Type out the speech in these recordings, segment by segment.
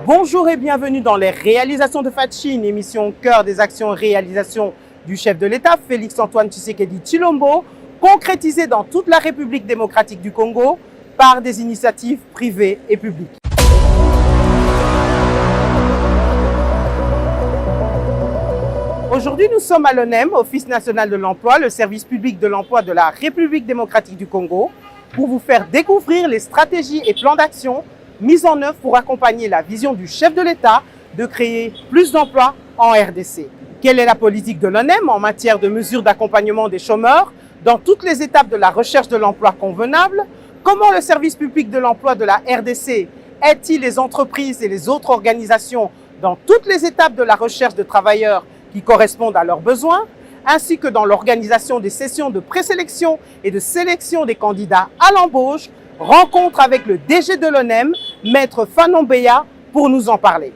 Bonjour et bienvenue dans les réalisations de Fatchi, une émission au cœur des actions et réalisations du chef de l'État, Félix-Antoine Tshisekedi Tshilombo, concrétisées dans toute la République démocratique du Congo par des initiatives privées et publiques. Aujourd'hui, nous sommes à l'ONEM, Office national de l'emploi, le service public de l'emploi de la République démocratique du Congo, pour vous faire découvrir les stratégies et plans d'action mis en œuvre pour accompagner la vision du chef de l'État de créer plus d'emplois en RDC. Quelle est la politique de l'ONEM en matière de mesures d'accompagnement des chômeurs dans toutes les étapes de la recherche de l'emploi convenable? Comment le service public de l'emploi de la RDC aide-t-il les entreprises et les autres organisations dans toutes les étapes de la recherche de travailleurs qui correspondent à leurs besoins, ainsi que dans l'organisation des sessions de présélection et de sélection des candidats à l'embauche? Rencontre avec le DG de l'ONEM, Maître Fanon Beya, pour nous en parler.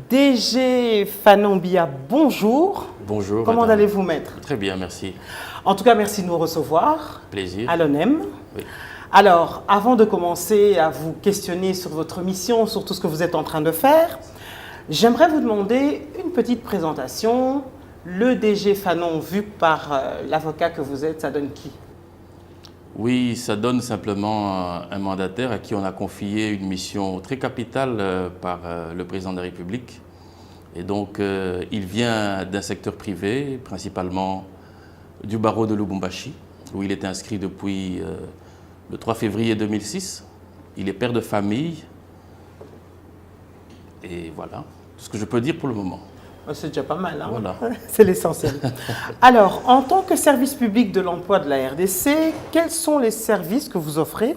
DG Fanon Beya, bonjour. Bonjour. Comment allez-vous, maître? Très bien, merci. En tout cas, merci de nous recevoir. Plaisir. À l'ONEM. Oui. Alors, avant de commencer à vous questionner sur votre mission, sur tout ce que vous êtes en train de faire, j'aimerais vous demander une petite présentation. Le DG Fanon, vu par l'avocat que vous êtes, ça donne qui? Oui, ça donne simplement un mandataire à qui on a confié une mission très capitale par le président de la République. Et donc, il vient d'un secteur privé, principalement du barreau de Lubumbashi, où il est inscrit depuis le 3 février 2006. Il est père de famille. Et voilà, tout ce que je peux dire pour le moment. C'est déjà pas mal, hein? Voilà. C'est l'essentiel. Alors, en tant que service public de l'emploi de la RDC, quels sont les services que vous offrez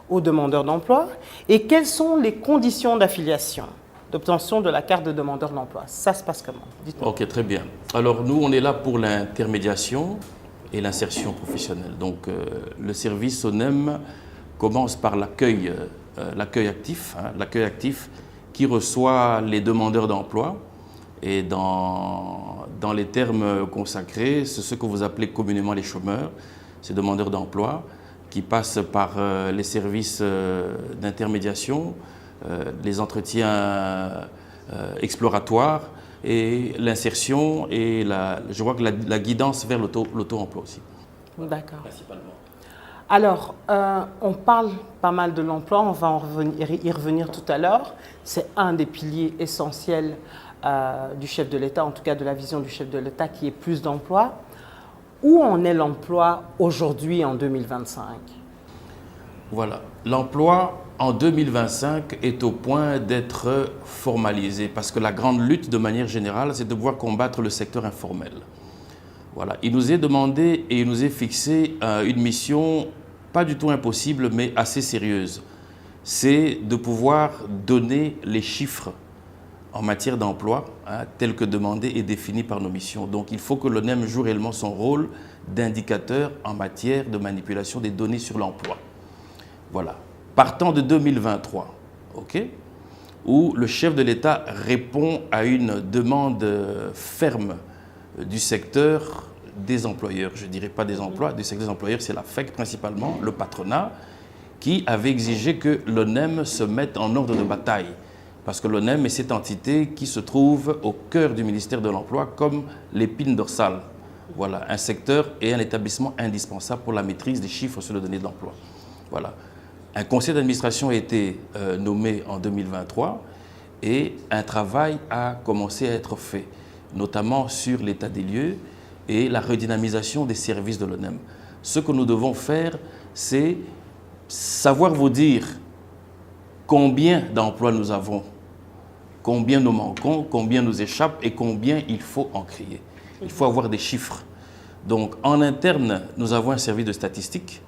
aux demandeurs d'emploi et quelles sont les conditions d'affiliation, d'obtention de la carte de demandeur d'emploi? Ça se passe comment? Dites-moi. Ok, très bien. Alors, nous, on est là pour l'intermédiation et l'insertion professionnelle. Donc, le service ONEM commence par l'accueil actif, l'accueil actif qui reçoit les demandeurs d'emploi. Et dans les termes consacrés, c'est ce que vous appelez communément les chômeurs, ces demandeurs d'emploi qui passent par les services d'intermédiation, les entretiens exploratoires et l'insertion et je vois que la guidance vers l'auto-emploi aussi. D'accord. Principalement. Alors, on parle pas mal de l'emploi, on va y revenir tout à l'heure. C'est un des piliers essentiels du chef de l'État, en tout cas de la vision du chef de l'État, qui est plus d'emploi. Où en est l'emploi aujourd'hui en 2025? Voilà. L'emploi en 2025 est au point d'être formalisé parce que la grande lutte de manière générale, c'est de pouvoir combattre le secteur informel. Voilà. Il nous est demandé et il nous est fixé une mission pas du tout impossible mais assez sérieuse. C'est de pouvoir donner les chiffres en matière d'emploi, tel que demandé et défini par nos missions. Donc il faut que l'ONEM joue réellement son rôle d'indicateur en matière de manipulation des données sur l'emploi. Voilà. Partant de 2023, où le chef de l'État répond à une demande ferme du secteur des employeurs. Je ne dirais pas des emplois, du secteur des employeurs, c'est la FEC principalement, le patronat, qui avait exigé que l'ONEM se mette en ordre de bataille. Parce que l'ONEM est cette entité qui se trouve au cœur du ministère de l'Emploi comme l'épine dorsale. Voilà, un secteur et un établissement indispensable pour la maîtrise des chiffres sur les données de l'emploi. Voilà. Un conseil d'administration a été nommé en 2023 et un travail a commencé à être fait, notamment sur l'état des lieux et la redynamisation des services de l'ONEM. Ce que nous devons faire, c'est savoir vous dire combien d'emplois nous avons, combien nous manquons, combien nous échappent et combien il faut en créer. Il faut avoir des chiffres. Donc, en interne, nous avons un service de statistique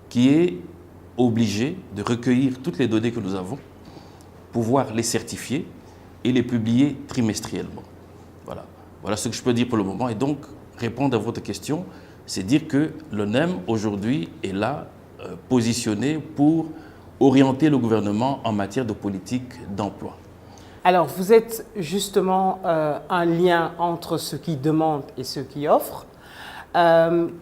qui est obligé de recueillir toutes les données que nous avons, pouvoir les certifier et les publier trimestriellement. Voilà. Voilà ce que je peux dire pour le moment. Et donc, répondre à votre question, c'est dire que l'ONEM, aujourd'hui, est là, positionné pour orienter le gouvernement en matière de politique d'emploi. Alors, vous êtes justement un lien entre ceux qui demandent et ceux qui offrent.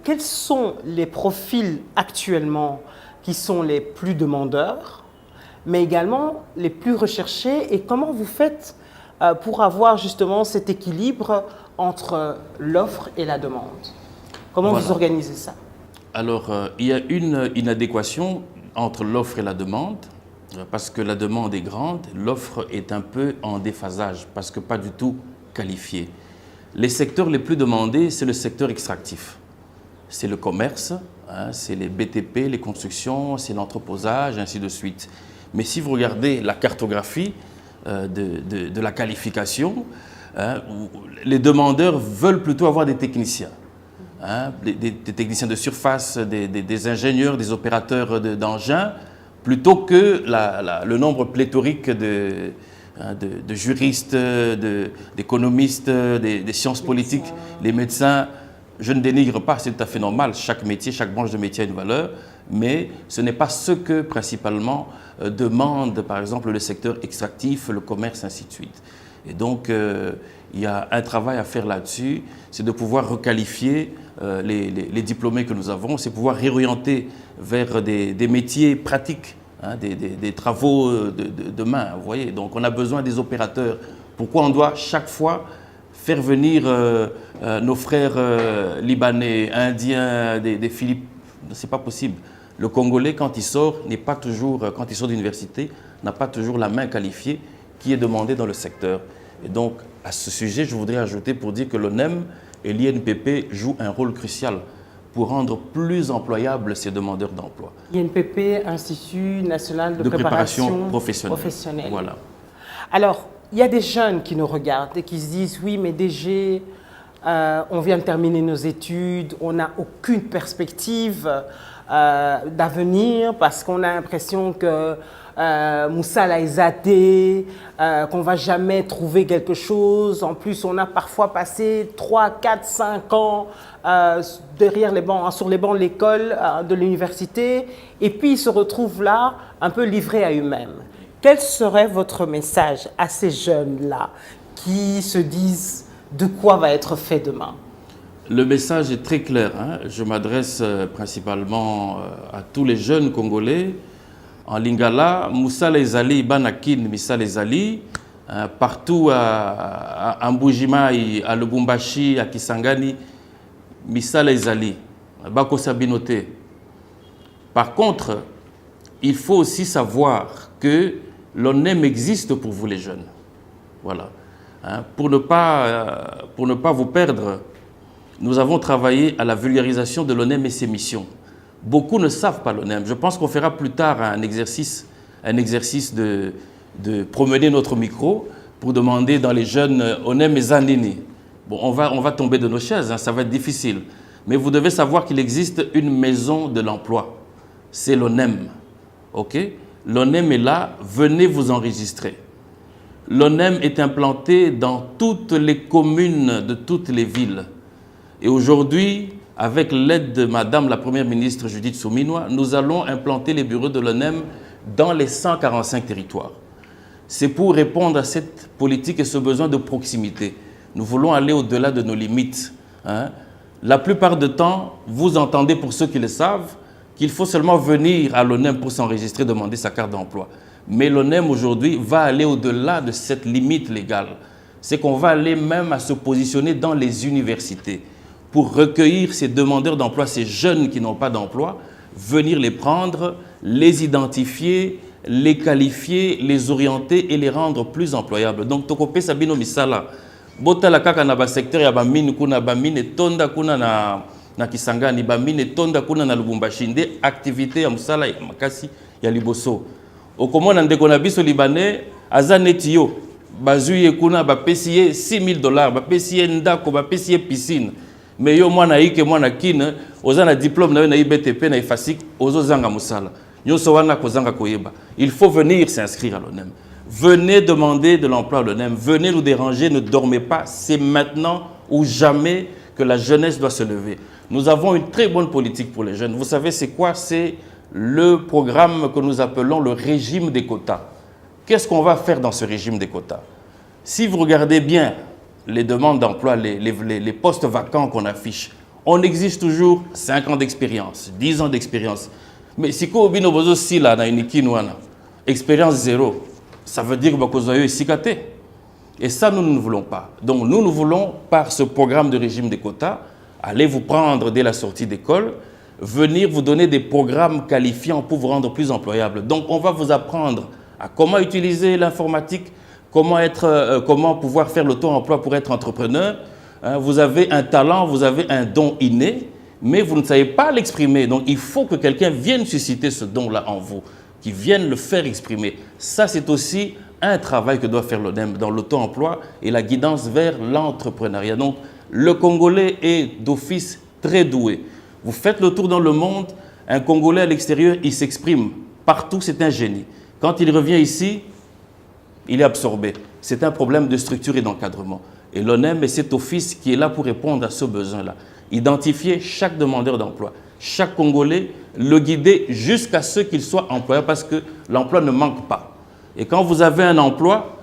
quels sont les profils actuellement qui sont les plus demandeurs, mais également les plus recherchés, et comment vous faites pour avoir justement cet équilibre entre l'offre et la demande? Comment vous organisez ça? Alors, il y a une inadéquation entre l'offre et la demande, parce que la demande est grande, l'offre est un peu en déphasage, parce que pas du tout qualifiée. Les secteurs les plus demandés, c'est le secteur extractif. C'est le commerce, hein, c'est les BTP, les constructions, c'est l'entreposage, ainsi de suite. Mais si vous regardez la cartographie de la qualification, hein, les demandeurs veulent plutôt avoir des techniciens. Hein, des techniciens de surface, des ingénieurs, des opérateurs d'engins, plutôt que le nombre pléthorique de juristes, d'économistes, des sciences politiques, les médecins. Je ne dénigre pas, c'est tout à fait normal, chaque métier, chaque branche de métier a une valeur, mais ce n'est pas ce que principalement demande par exemple le secteur extractif, le commerce, ainsi de suite. Et donc il y a un travail à faire là-dessus, c'est de pouvoir requalifier les diplômés que nous avons, c'est pouvoir réorienter vers des métiers pratiques, hein, des travaux de main, vous voyez. Donc on a besoin des opérateurs. Pourquoi on doit chaque fois faire venir nos frères libanais, indiens, des Philippines? Ce n'est pas possible. Le Congolais, quand il sort, n'est pas toujours, quand il sort d'université, n'a pas toujours la main qualifiée qui est demandée dans le secteur. Et donc, à ce sujet, je voudrais ajouter pour dire que l'ONEM et l'INPP jouent un rôle crucial pour rendre plus employables ces demandeurs d'emploi. INPP, Institut national de préparation professionnelle. Voilà. Alors, il y a des jeunes qui nous regardent et qui se disent « Oui, mais DG, on vient de terminer nos études, on n'a aucune perspective d'avenir parce qu'on a l'impression que Moussala est zadé, qu'on ne va jamais trouver quelque chose. En plus, on a parfois passé 3, 4, 5 ans derrière les bancs, sur les bancs de l'école, de l'université, et puis ils se retrouvent là, un peu livrés à eux-mêmes. Quel serait votre message à ces jeunes-là qui se disent de quoi va être fait demain? Le message est très clair, hein. Je m'adresse principalement à tous les jeunes Congolais. En Lingala, Moussala ezali, Banakin, Moussala ezali, partout à Mbujimai, à Lubumbashi, à Kisangani, Moussala ezali, Bako Sabinote. Par contre, il faut aussi savoir que l'ONEM existe pour vous les jeunes. Voilà. Hein, pour ne pas vous perdre, nous avons travaillé à la vulgarisation de l'ONEM et ses missions. Beaucoup ne savent pas l'ONEM. Je pense qu'on fera plus tard un exercice de promener notre micro pour demander dans les jeunes ONEM et Zandini. Bon, on va tomber de nos chaises, hein, ça va être difficile. Mais vous devez savoir qu'il existe une maison de l'emploi. C'est l'ONEM. OK? L'ONEM est là, venez vous enregistrer. L'ONEM est implanté dans toutes les communes de toutes les villes. Et aujourd'hui, avec l'aide de Madame la Première ministre Judith Suminwa, nous allons implanter les bureaux de l'ONEM dans les 145 territoires. C'est pour répondre à cette politique et ce besoin de proximité. Nous voulons aller au-delà de nos limites. Hein. La plupart du temps, vous entendez, pour ceux qui le savent, qu'il faut seulement venir à l'ONEM pour s'enregistrer, demander sa carte d'emploi. Mais l'ONEM aujourd'hui va aller au-delà de cette limite légale. C'est qu'on va aller même à se positionner dans les universités pour recueillir ces demandeurs d'emploi, ces jeunes qui n'ont pas d'emploi, venir les prendre, les identifier, les qualifier, les orienter et les rendre plus employables. Donc, Tokope Sabino Misala, Botala Kaka na ba secteur ya ba mine kuna ba mine tonda kuna na Kisangani, ba mine tonda kuna na Lubumbashi, nde activité ya musala ya makasi ya liboso. Okomona ndeko na biso libanais azaneti yo bazuye kuna ba pesiye $6,000, ba pesiye ndako, ba pesiye piscine. Mais yo mwana ike mwana kine oza na diplôme na yo na IBTP na IFASIC ozo zanga musala. Nyoso wana kozanga koyeba. Il faut venir s'inscrire à l'ONEM. Venez demander de l'emploi à l'ONEM. Venez nous déranger, ne dormez pas. C'est maintenant ou jamais que la jeunesse doit se lever. Nous avons une très bonne politique pour les jeunes. Vous savez c'est quoi? C'est le programme que nous appelons le régime des quotas. Qu'est-ce qu'on va faire dans ce régime des quotas? Si vous regardez bien les demandes d'emploi, les postes vacants qu'on affiche, On exige toujours 5 ans d'expérience, 10 ans d'expérience. Mais si vous avez aussi là, expérience zéro, ça veut dire que vous avez cicaté. Et ça, nous ne voulons pas. Donc, nous voulons, par ce programme de régime des quotas, aller vous prendre dès la sortie d'école, venir vous donner des programmes qualifiants pour vous rendre plus employable. Donc, on va vous apprendre à comment utiliser l'informatique, comment pouvoir faire l'auto-emploi pour être entrepreneur. Vous avez un talent, vous avez un don inné, mais vous ne savez pas l'exprimer. Donc, il faut que quelqu'un vienne susciter ce don-là en vous, qui vienne le faire exprimer. Ça, c'est aussi un travail que doit faire l'ONEM dans l'auto-emploi et la guidance vers l'entrepreneuriat. Donc, le Congolais est d'office très doué. Vous faites le tour dans le monde, un Congolais à l'extérieur, il s'exprime. Partout, c'est un génie. Quand il revient ici, il est absorbé. C'est un problème de structure et d'encadrement. Et l'ONEM est cet office qui est là pour répondre à ce besoin-là. Identifier chaque demandeur d'emploi, chaque Congolais, le guider jusqu'à ce qu'il soit employé parce que l'emploi ne manque pas. Et quand vous avez un emploi,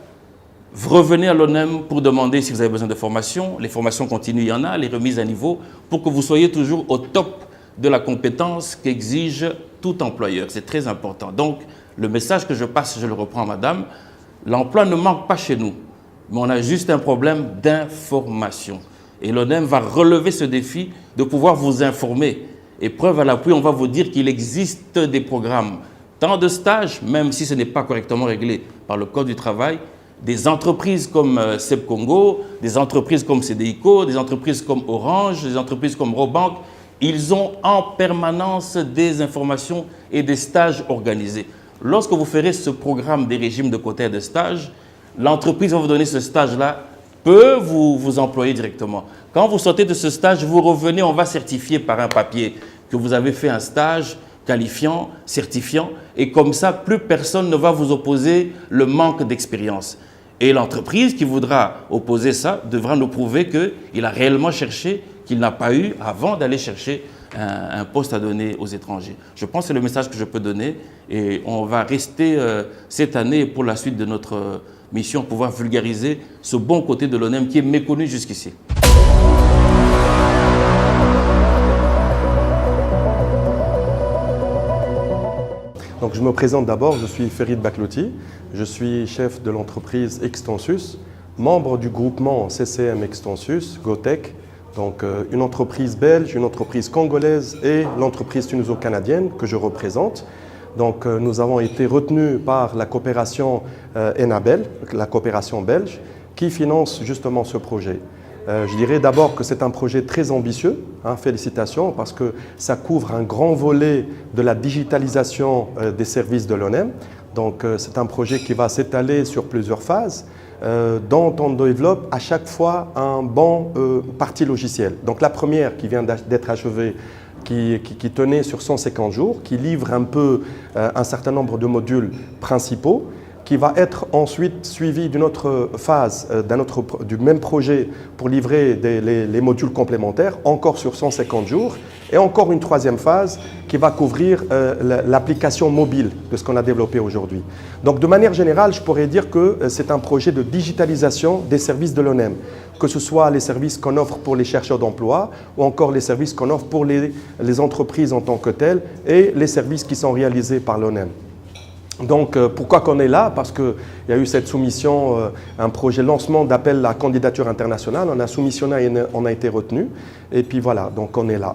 vous revenez à l'ONEM pour demander si vous avez besoin de formation. Les formations continues, il y en a, les remises à niveau, pour que vous soyez toujours au top de la compétence qu'exige tout employeur. C'est très important. Donc, le message que je passe, je le reprends, madame, l'emploi ne manque pas chez nous, mais on a juste un problème d'information. Et l'ONEM va relever ce défi de pouvoir vous informer. Et preuve à l'appui, on va vous dire qu'il existe des programmes, tant de stages, même si ce n'est pas correctement réglé par le Code du travail, des entreprises comme CEP Congo, des entreprises comme CDICO, des entreprises comme Orange, des entreprises comme Robank, ils ont en permanence des informations et des stages organisés. Lorsque vous ferez ce programme des régimes de quotas et de stages, l'entreprise va vous donner ce stage-là, peut vous employer directement. Quand vous sortez de ce stage, vous revenez, on va certifier par un papier que vous avez fait un stage qualifiant, certifiant, et comme ça, plus personne ne va vous opposer le manque d'expérience. Et l'entreprise qui voudra opposer ça devra nous prouver qu'il a réellement cherché, qu'il n'a pas eu avant d'aller chercher un poste à donner aux étrangers. Je pense que c'est le message que je peux donner et on va rester cette année pour la suite de notre mission pouvoir vulgariser ce bon côté de l'ONEM qui est méconnu jusqu'ici. Donc, je me présente d'abord, je suis Ferid Bakloti, je suis chef de l'entreprise Extensus, membre du groupement CCM Extensus, GoTech, donc une entreprise belge, une entreprise congolaise et l'entreprise tuniso-canadienne que je représente. Donc, nous avons été retenus par la coopération Enabel, la coopération belge, qui finance justement ce projet. Je dirais d'abord que c'est un projet très ambitieux, félicitations, parce que ça couvre un grand volet de la digitalisation des services de l'ONEM. Donc c'est un projet qui va s'étaler sur plusieurs phases, dont on développe à chaque fois un bon parti logiciel. Donc la première qui vient d'être achevée, qui tenait sur 150 jours, qui livre un peu un certain nombre de modules principaux, qui va être ensuite suivi d'une autre phase du même projet pour livrer les modules complémentaires, encore sur 150 jours, et encore une troisième phase qui va couvrir l'application mobile de ce qu'on a développé aujourd'hui. Donc de manière générale, je pourrais dire que c'est un projet de digitalisation des services de l'ONEM, que ce soit les services qu'on offre pour les chercheurs d'emploi ou encore les services qu'on offre pour les entreprises en tant que telles et les services qui sont réalisés par l'ONEM. Donc, pourquoi qu'on est là? Parce qu'il y a eu cette soumission, un projet lancement d'appel à candidature internationale. On a soumissionné et on a été retenu. Et puis voilà, donc on est là.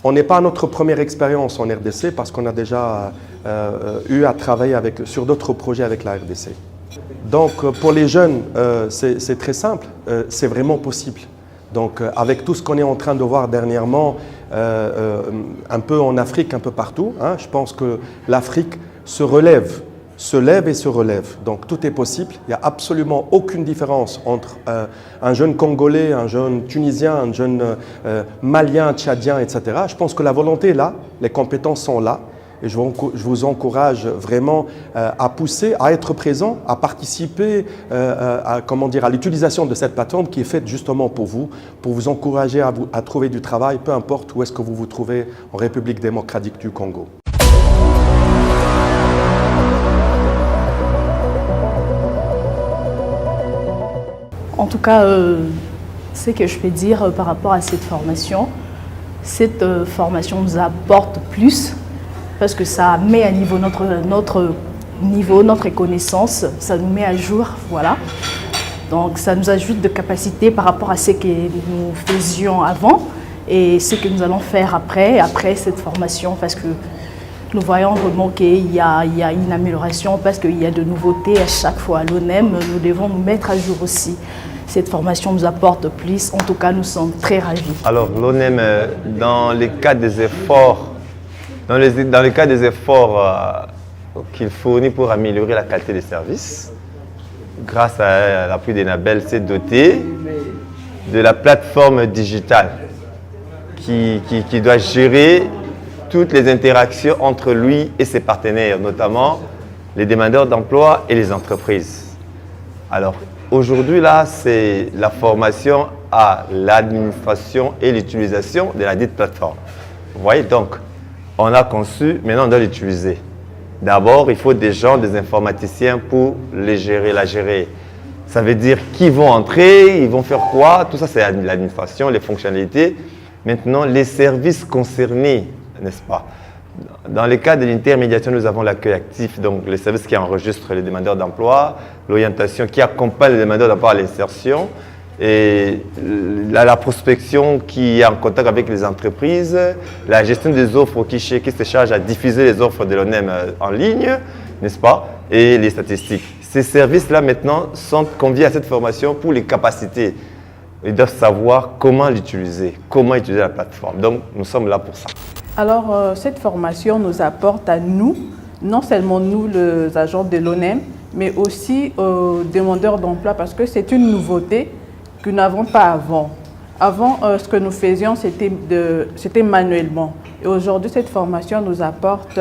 On n'est pas à notre première expérience en RDC parce qu'on a déjà eu à travailler sur d'autres projets avec la RDC. Donc, pour les jeunes, c'est très simple. C'est vraiment possible. Donc, avec tout ce qu'on est en train de voir dernièrement, un peu en Afrique, un peu partout, je pense que l'Afrique se lève et se relève. Donc tout est possible. Il n'y a absolument aucune différence entre un jeune Congolais, un jeune Tunisien, un jeune Malien, Tchadien, etc. Je pense que la volonté est là, les compétences sont là. Et je vous encourage vraiment à pousser, à être présent, à participer à l'utilisation de cette plateforme qui est faite justement pour vous encourager à trouver du travail, peu importe où est-ce que vous vous trouvez en République démocratique du Congo. En tout cas, ce que je peux dire par rapport à cette formation, Cette formation nous apporte plus parce que ça met à niveau notre connaissance, ça nous met à jour, voilà. Donc ça nous ajoute de capacité par rapport à ce que nous faisions avant et ce que nous allons faire après cette formation, parce que nous voyons vraiment qu'il y a une amélioration, parce qu'il y a de nouveautés à chaque fois. À l'ONEM, nous devons nous mettre à jour aussi. Cette formation nous apporte plus, en tout cas nous sommes très ravis. Alors l'ONEM, dans le cadre des efforts, qu'il fournit pour améliorer la qualité des services, grâce à l'appui d'Enabel, s'est doté de la plateforme digitale qui doit gérer toutes les interactions entre lui et ses partenaires, notamment les demandeurs d'emploi et les entreprises. Alors aujourd'hui, là, c'est la formation à l'administration et l'utilisation de la dite plateforme. Vous voyez, donc, on a conçu, maintenant on doit l'utiliser. D'abord, il faut des gens, des informaticiens pour la gérer. Ça veut dire qui vont entrer, ils vont faire quoi, tout ça c'est l'administration, les fonctionnalités. Maintenant, les services concernés, n'est-ce pas? Dans le cas de l'intermédiation, nous avons l'accueil actif, donc les services qui enregistrent les demandeurs d'emploi, l'orientation qui accompagne les demandeurs d'emploi à l'insertion, et la prospection qui est en contact avec les entreprises, la gestion des offres qui se charge à diffuser les offres de l'ONEM en ligne, n'est-ce pas? Et les statistiques. Ces services-là maintenant sont conviés à cette formation pour les capacités. Ils doivent savoir comment l'utiliser, comment utiliser la plateforme. Donc nous sommes là pour ça. Alors cette formation nous apporte à nous, non seulement nous les agents de l'ONEM, mais aussi aux demandeurs d'emploi, parce que c'est une nouveauté que nous n'avons pas avant. Avant, ce que nous faisions, c'était manuellement. Et aujourd'hui, cette formation nous apporte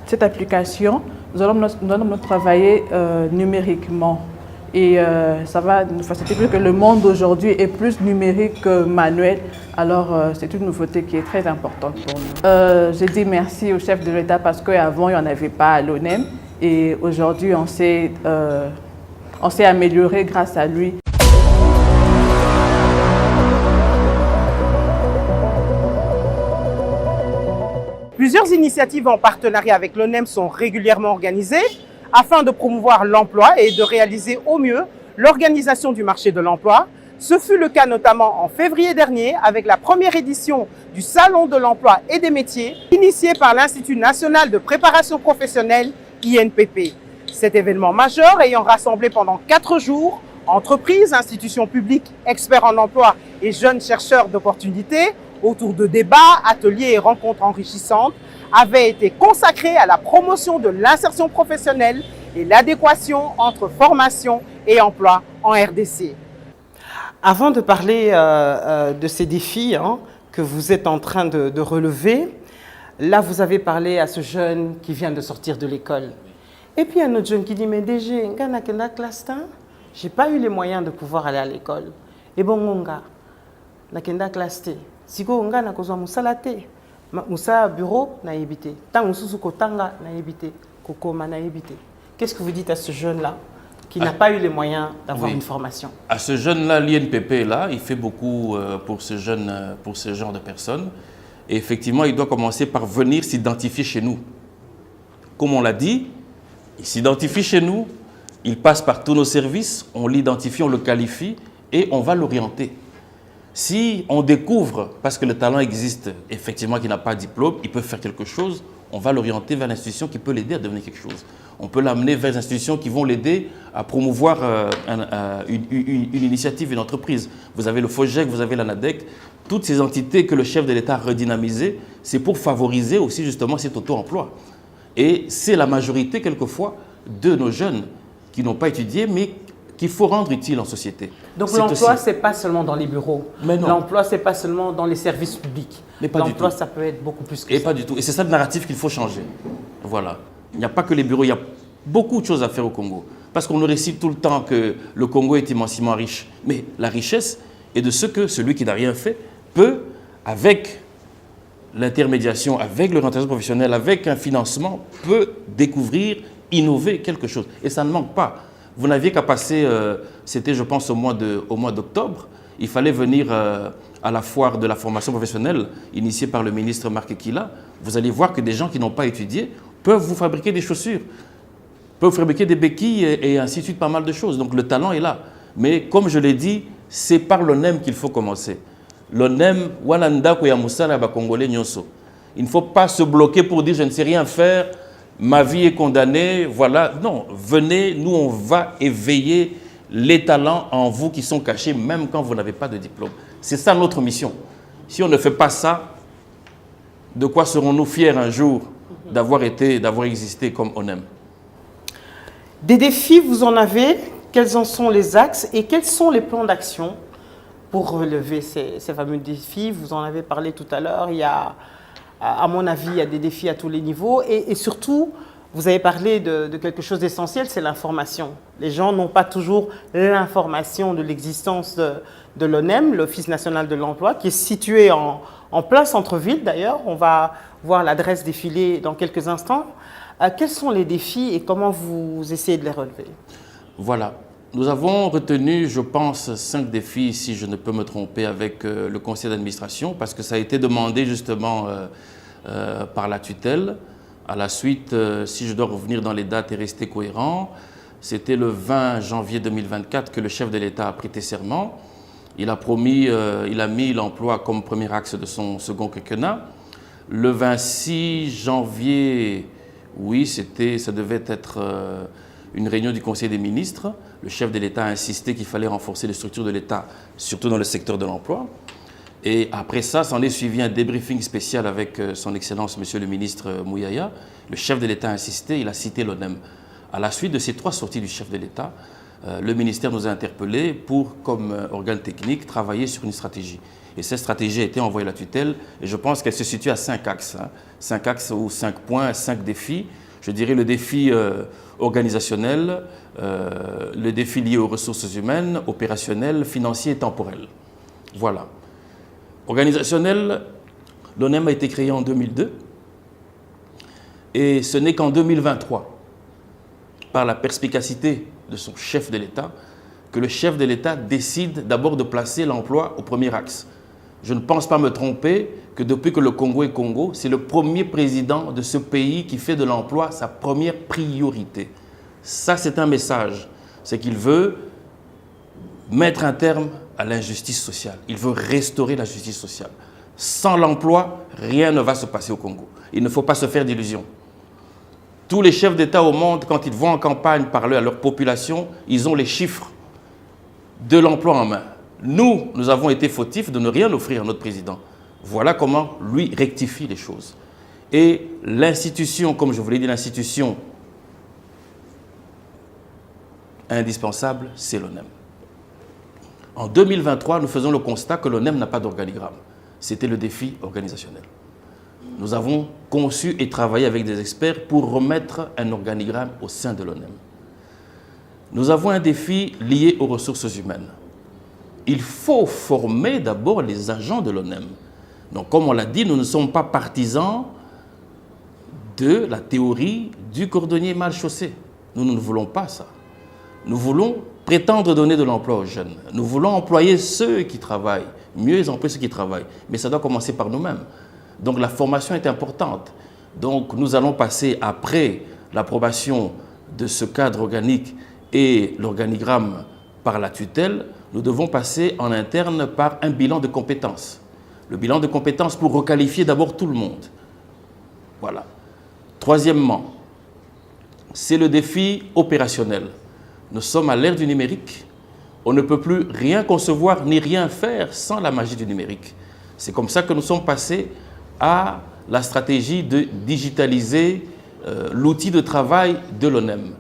cette application. Nous allons travailler numériquement. Et ça va nous faciliter, plus que le monde d'aujourd'hui est plus numérique que manuel. Alors, c'est une nouveauté qui est très importante pour nous. Je dis merci au chef de l'État parce qu'avant, il n'y en avait pas à l'ONEM. Et aujourd'hui, on s'est amélioré grâce à lui. Plusieurs initiatives en partenariat avec l'ONEM sont régulièrement organisées afin de promouvoir l'emploi et de réaliser au mieux l'organisation du marché de l'emploi. Ce fut le cas notamment en février dernier avec la première édition du Salon de l'emploi et des métiers initié par l'Institut national de préparation professionnelle INPP. Cet événement majeur ayant rassemblé pendant 4 jours entreprises, institutions publiques, experts en emploi et jeunes chercheurs d'opportunités autour de débats, ateliers et rencontres enrichissantes avait été consacré à la promotion de l'insertion professionnelle et l'adéquation entre formation et emploi en RDC. Avant de parler de ces défis que vous êtes en train de relever, là vous avez parlé à ce jeune qui vient de sortir de l'école. Et puis un autre jeune qui dit, mais DG, je n'ai pas eu les moyens de pouvoir aller à l'école. Et bon, ngonga, nakenda classe. Siko nga na kozwa musala te. Musa bureau na yebite. Tant mususu kotanga na yebite. Kokoma na yebite. Qu'est-ce que vous dites à ce jeune-là qui n'a pas eu les moyens d'avoir une formation? À ce jeune-là, l'INPP, là, il fait beaucoup pour ce genre de personnes. Et effectivement, il doit commencer par venir s'identifier chez nous. Comme on l'a dit, il s'identifie chez nous, il passe par tous nos services, on l'identifie, on le qualifie et on va l'orienter. Si on découvre, parce que le talent existe, effectivement, qui n'a pas de diplôme, il peut faire quelque chose, on va l'orienter vers l'institution qui peut l'aider à devenir quelque chose. On peut l'amener vers des institutions qui vont l'aider à promouvoir une initiative, une entreprise. Vous avez le FOGEC, vous avez l'ANADEC, toutes ces entités que le chef de l'État a redynamisées, c'est pour favoriser aussi justement cet auto-emploi. Et c'est la majorité, quelquefois, de nos jeunes qui n'ont pas étudié, mais qu'il faut rendre utile en société. Donc l'emploi, ce n'est pas seulement dans les bureaux. L'emploi, ce n'est pas seulement dans les services publics. L'emploi, ça peut être beaucoup plus que ça. Et pas du tout. Et c'est ça le narratif qu'il faut changer. Voilà. Il n'y a pas que les bureaux, il y a beaucoup de choses à faire au Congo. Parce qu'on nous récite tout le temps que le Congo est immensément riche. Mais la richesse est de ce que celui qui n'a rien fait peut, avec l'intermédiation, avec l'orientation professionnelle, avec un financement, peut découvrir, innover quelque chose. Et ça ne manque pas. Vous n'aviez qu'à passer, c'était je pense au mois d'octobre, Il fallait venir à la foire de la formation professionnelle initiée par le ministre Marc Ekila. Vous allez voir que des gens qui n'ont pas étudié peuvent vous fabriquer des chaussures, peuvent fabriquer des béquilles et ainsi de suite, pas mal de choses. Donc le talent est là. Mais comme je l'ai dit, c'est par l'ONEM qu'il faut commencer. L'ONEM, Walanda Koyamusala Congolais Nyonso. Il ne faut pas se bloquer pour dire je ne sais rien faire, ma vie est condamnée, voilà. Non, venez, nous on va éveiller les talents en vous qui sont cachés même quand vous n'avez pas de diplôme. C'est ça notre mission. Si on ne fait pas ça, de quoi serons-nous fiers un jour d'avoir existé comme ONEM? Des défis, vous en avez? Quels en sont les axes et quels sont les plans d'action pour relever ces fameux défis? Vous en avez parlé tout à l'heure. Il y a, à mon avis, il y a des défis à tous les niveaux. Et surtout, vous avez parlé de quelque chose d'essentiel, c'est l'information. Les gens n'ont pas toujours l'information de l'existence de l'ONEM, l'Office national de l'emploi, qui est situé en plein centre-ville d'ailleurs. On va voir l'adresse défiler dans quelques instants. Quels sont les défis et comment vous essayez de les relever? Voilà. Nous avons retenu, je pense, 5 défis, si je ne peux me tromper, avec le conseil d'administration, parce que ça a été demandé justement par la tutelle. À la suite, si je dois revenir dans les dates et rester cohérent, c'était le 20 janvier 2024 que le chef de l'État a prêté serment. Il a promis, il a mis l'emploi comme premier axe de son second quinquennat. Le 26 janvier, oui, ça devait être une réunion du Conseil des ministres. Le chef de l'État a insisté qu'il fallait renforcer les structures de l'État, surtout dans le secteur de l'emploi. Et après ça, s'en est suivi un débriefing spécial avec son Excellence, Monsieur le ministre Mouyaya. Le chef de l'État a insisté, il a cité l'ONEM. À la suite de ces 3 sorties du chef de l'État, le ministère nous a interpellés pour, comme organe technique, travailler sur une stratégie. Et cette stratégie a été envoyée à la tutelle et je pense qu'elle se situe à 5 axes. 5 axes ou 5 points, 5 défis. Je dirais le défi organisationnel, le défi lié aux ressources humaines, opérationnel, financier et temporel. Voilà. Organisationnel, l'ONEM a été créé en 2002 et ce n'est qu'en 2023, par la perspicacité de son chef de l'État, que le chef de l'État décide d'abord de placer l'emploi au premier axe. Je ne pense pas me tromper que depuis que le Congo est Congo, c'est le premier président de ce pays qui fait de l'emploi sa première priorité. Ça, c'est un message. C'est qu'il veut mettre un terme à l'injustice sociale. Il veut restaurer la justice sociale. Sans l'emploi, rien ne va se passer au Congo. Il ne faut pas se faire d'illusions. Tous les chefs d'État au monde, quand ils vont en campagne parler à leur population, ils ont les chiffres de l'emploi en main. Nous avons été fautifs de ne rien offrir à notre président. Voilà comment lui rectifie les choses. Et l'institution, comme je vous l'ai dit, l'institution indispensable, c'est l'ONEM. En 2023, nous faisons le constat que l'ONEM n'a pas d'organigramme. C'était le défi organisationnel. Nous avons conçu et travaillé avec des experts pour remettre un organigramme au sein de l'ONEM. Nous avons un défi lié aux ressources humaines. Il faut former d'abord les agents de l'ONEM. Donc, comme on l'a dit, nous ne sommes pas partisans de la théorie du cordonnier mal chaussé. Nous ne voulons pas ça. Nous voulons prétendre donner de l'emploi aux jeunes. Nous voulons employer ceux qui travaillent, mieux employer ceux qui travaillent. Mais ça doit commencer par nous-mêmes. Donc la formation est importante. Donc nous allons passer, après l'approbation de ce cadre organique et l'organigramme par la tutelle, nous devons passer en interne par un bilan de compétences. Le bilan de compétences pour requalifier d'abord tout le monde. Voilà. Troisièmement, c'est le défi opérationnel. Nous sommes à l'ère du numérique. On ne peut plus rien concevoir ni rien faire sans la magie du numérique. C'est comme ça que nous sommes passés à la stratégie de digitaliser l'outil de travail de l'ONEM.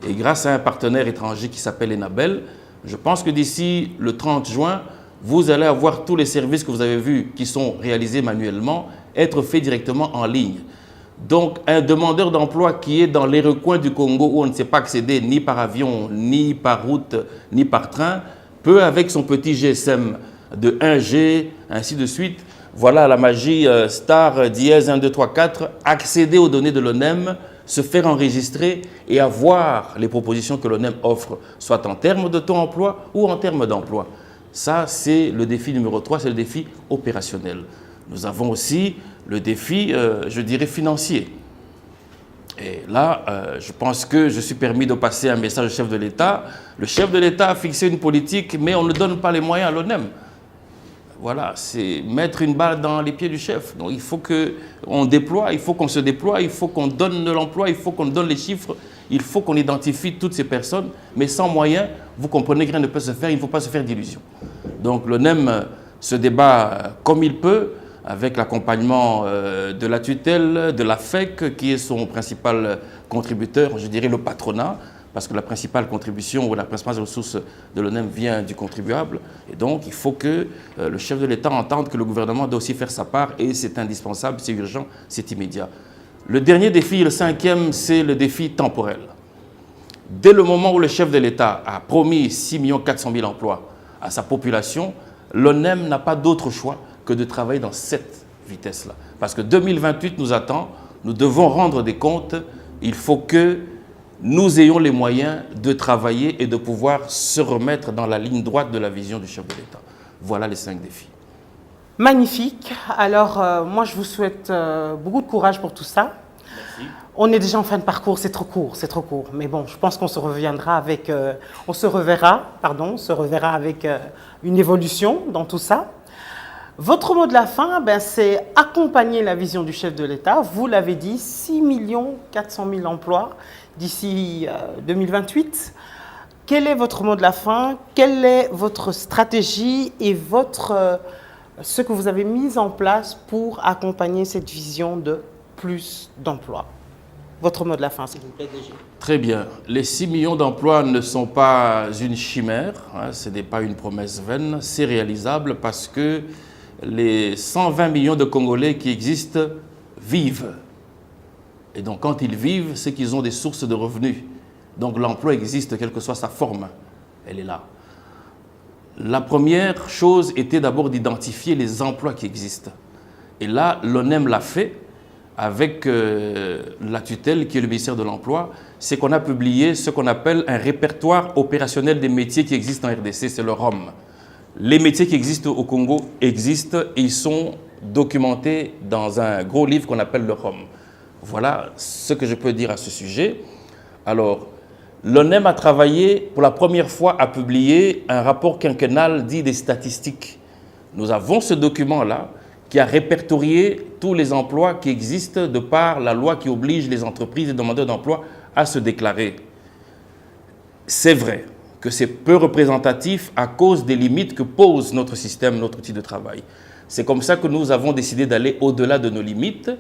Et grâce à un partenaire étranger qui s'appelle Enabel, je pense que d'ici le 30 juin, vous allez avoir tous les services que vous avez vus qui sont réalisés manuellement être faits directement en ligne. Donc, un demandeur d'emploi qui est dans les recoins du Congo où on ne sait pas accéder ni par avion, ni par route, ni par train, peut, avec son petit GSM de 1G, ainsi de suite, voilà la magie star dièse 1, 2, 3, 4, accéder aux données de l'ONEM, se faire enregistrer et avoir les propositions que l'ONEM offre, soit en termes de taux emploi ou en termes d'emploi. Ça, c'est le défi numéro 3, c'est le défi opérationnel. Nous avons aussi le défi, je dirais, financier. Et là, je pense que je suis permis de passer un message au chef de l'État. Le chef de l'État a fixé une politique, mais on ne donne pas les moyens à l'ONEM. Voilà, c'est mettre une balle dans les pieds du chef. Donc il faut qu'on déploie, il faut qu'on se déploie, il faut qu'on donne de l'emploi, il faut qu'on donne les chiffres, il faut qu'on identifie toutes ces personnes. Mais sans moyens, vous comprenez que rien ne peut se faire, il ne faut pas se faire d'illusions. Donc l'ONEM se débat comme il peut, avec l'accompagnement de la tutelle, de la FEC, qui est son principal contributeur, je dirais le patronat, parce que la principale contribution ou la principale ressource de l'ONEM vient du contribuable. Et donc, il faut que le chef de l'État entende que le gouvernement doit aussi faire sa part, et c'est indispensable, c'est urgent, c'est immédiat. Le dernier défi, le cinquième, c'est le défi temporel. Dès le moment où le chef de l'État a promis 6 400 000 emplois à sa population, l'ONEM n'a pas d'autre choix que de travailler dans cette vitesse-là. Parce que 2028 nous attend, nous devons rendre des comptes, il faut que nous ayons les moyens de travailler et de pouvoir se remettre dans la ligne droite de la vision du chef de l'État. Voilà les 5 défis. Magnifique. Alors, moi, je vous souhaite beaucoup de courage pour tout ça. Merci. On est déjà en fin de parcours, c'est trop court, c'est trop court. Mais bon, je pense qu'on se reviendra avec, on se reverra avec une évolution dans tout ça. Votre mot de la fin, c'est accompagner la vision du chef de l'État. Vous l'avez dit, 6 400 000 emplois d'ici 2028. Quel est votre mot de la fin? Quelle est votre stratégie et ce que vous avez mis en place pour accompagner cette vision de plus d'emplois? Votre mot de la fin, s'il vous plaît, DG. Très bien. Les 6 millions d'emplois ne sont pas une chimère, ce n'est pas une promesse vaine, c'est réalisable parce que les 120 millions de Congolais qui existent vivent. Et donc quand ils vivent, c'est qu'ils ont des sources de revenus. Donc l'emploi existe, quelle que soit sa forme, elle est là. La première chose était d'abord d'identifier les emplois qui existent. Et là, l'ONEM l'a fait avec la tutelle qui est le ministère de l'Emploi. C'est qu'on a publié ce qu'on appelle un répertoire opérationnel des métiers qui existent en RDC, c'est le ROM. Les métiers qui existent au Congo existent et ils sont documentés dans un gros livre qu'on appelle le ROM. Voilà ce que je peux dire à ce sujet. Alors, l'ONEM a travaillé pour la première fois à publier un rapport quinquennal dit des statistiques. Nous avons ce document-là qui a répertorié tous les emplois qui existent de par la loi qui oblige les entreprises et demandeurs d'emploi à se déclarer. C'est vrai que c'est peu représentatif à cause des limites que pose notre système, notre outil de travail. C'est comme ça que nous avons décidé d'aller au-delà de nos limites.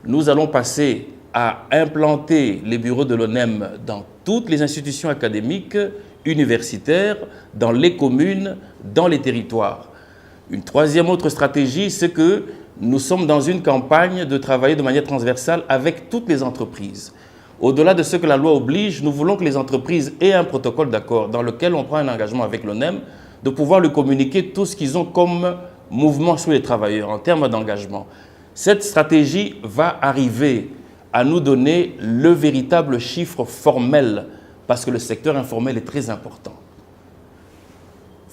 Nous allons passer à implanter les bureaux de l'ONEM dans toutes les institutions académiques, universitaires, dans les communes, dans les territoires. Une troisième autre stratégie, c'est que nous sommes dans une campagne de travailler de manière transversale avec toutes les entreprises. Au-delà de ce que la loi oblige, nous voulons que les entreprises aient un protocole d'accord dans lequel on prend un engagement avec l'ONEM de pouvoir lui communiquer tout ce qu'ils ont comme mouvement sur les travailleurs en termes d'engagement. Cette stratégie va arriver à nous donner le véritable chiffre formel parce que le secteur informel est très important.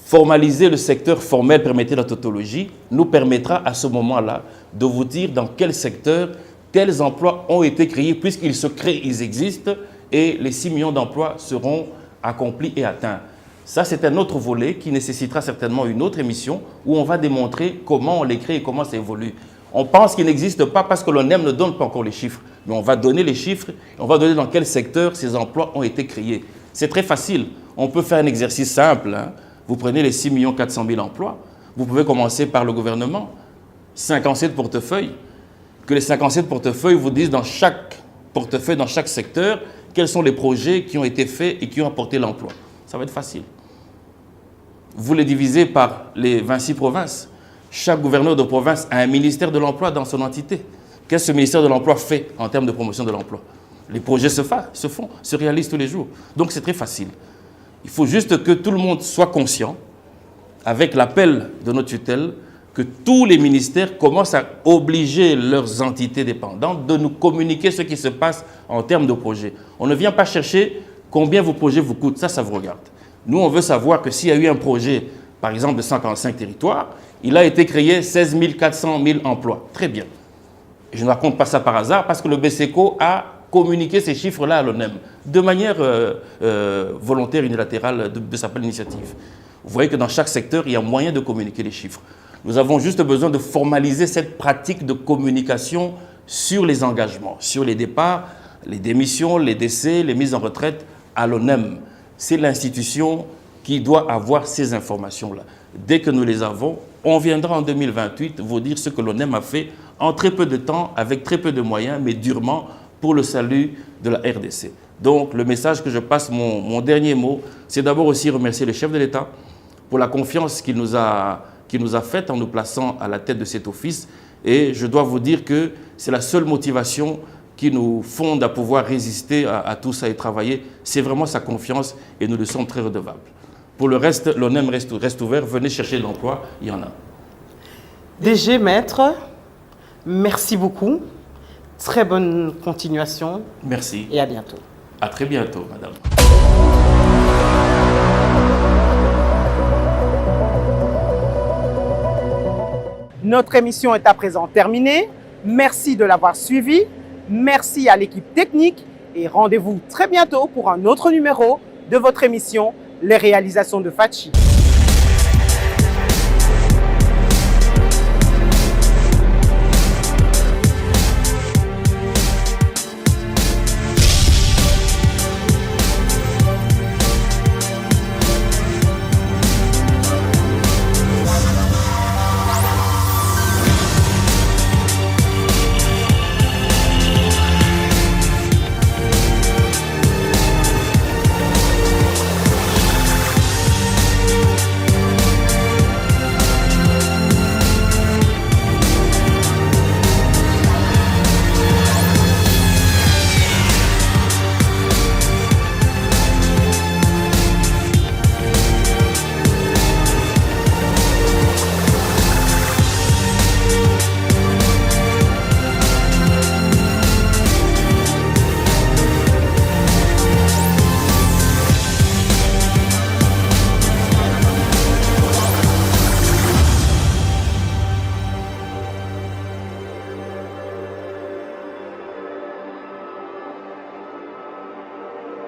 Formaliser le secteur formel, permettez la tautologie, nous permettra à ce moment-là de vous dire dans quel secteur tels emplois ont été créés, puisqu'ils se créent, ils existent, et les 6 millions d'emplois seront accomplis et atteints. Ça, c'est un autre volet qui nécessitera certainement une autre émission où on va démontrer comment on les crée et comment ça évolue. On pense qu'il n'existe pas parce que l'ONEM ne donne pas encore les chiffres, mais on va donner les chiffres, on va donner dans quel secteur ces emplois ont été créés. C'est très facile. On peut faire un exercice simple. Vous prenez les 6 400 000 emplois, vous pouvez commencer par le gouvernement, 57 portefeuilles, que les 57 portefeuilles vous disent dans chaque portefeuille, dans chaque secteur, quels sont les projets qui ont été faits et qui ont apporté l'emploi. Ça va être facile. Vous les divisez par les 26 provinces. Chaque gouverneur de province a un ministère de l'emploi dans son entité. Qu'est-ce que ce ministère de l'emploi fait en termes de promotion de l'emploi? Les projets se font, se réalisent tous les jours. Donc c'est très facile. Il faut juste que tout le monde soit conscient, avec l'appel de notre tutelle, que tous les ministères commencent à obliger leurs entités dépendantes de nous communiquer ce qui se passe en termes de projets. On ne vient pas chercher combien vos projets vous coûtent, ça vous regarde. Nous, on veut savoir que s'il y a eu un projet par exemple de 145 territoires, il a été créé 16 400 000 emplois. Très bien. Je ne raconte pas ça par hasard parce que le BESECO a communiqué ces chiffres-là à l'ONEM de manière volontaire, unilatérale de sa pleine initiative. Vous voyez que dans chaque secteur, il y a moyen de communiquer les chiffres. Nous avons juste besoin de formaliser cette pratique de communication sur les engagements, sur les départs, les démissions, les décès, les mises en retraite à l'ONEM. C'est l'institution qui doit avoir ces informations-là. Dès que nous les avons, on viendra en 2028 vous dire ce que l'ONEM a fait en très peu de temps, avec très peu de moyens, mais durement pour le salut de la RDC. Donc le message que je passe, mon dernier mot, c'est d'abord aussi remercier le chef de l'État pour la confiance qu'il nous a faite en nous plaçant à la tête de cet office. Et je dois vous dire que c'est la seule motivation qui nous fonde à pouvoir résister à tout ça et travailler. C'est vraiment sa confiance et nous le sommes très redevables. Pour le reste, l'ONEM reste ouvert. Venez chercher de l'emploi, il y en a. DG, maître, merci beaucoup. Très bonne continuation. Merci. Et à bientôt. À très bientôt, madame. Notre émission est à présent terminée. Merci de l'avoir suivi. Merci à l'équipe technique et rendez-vous très bientôt pour un autre numéro de votre émission Les réalisations de Fatchi.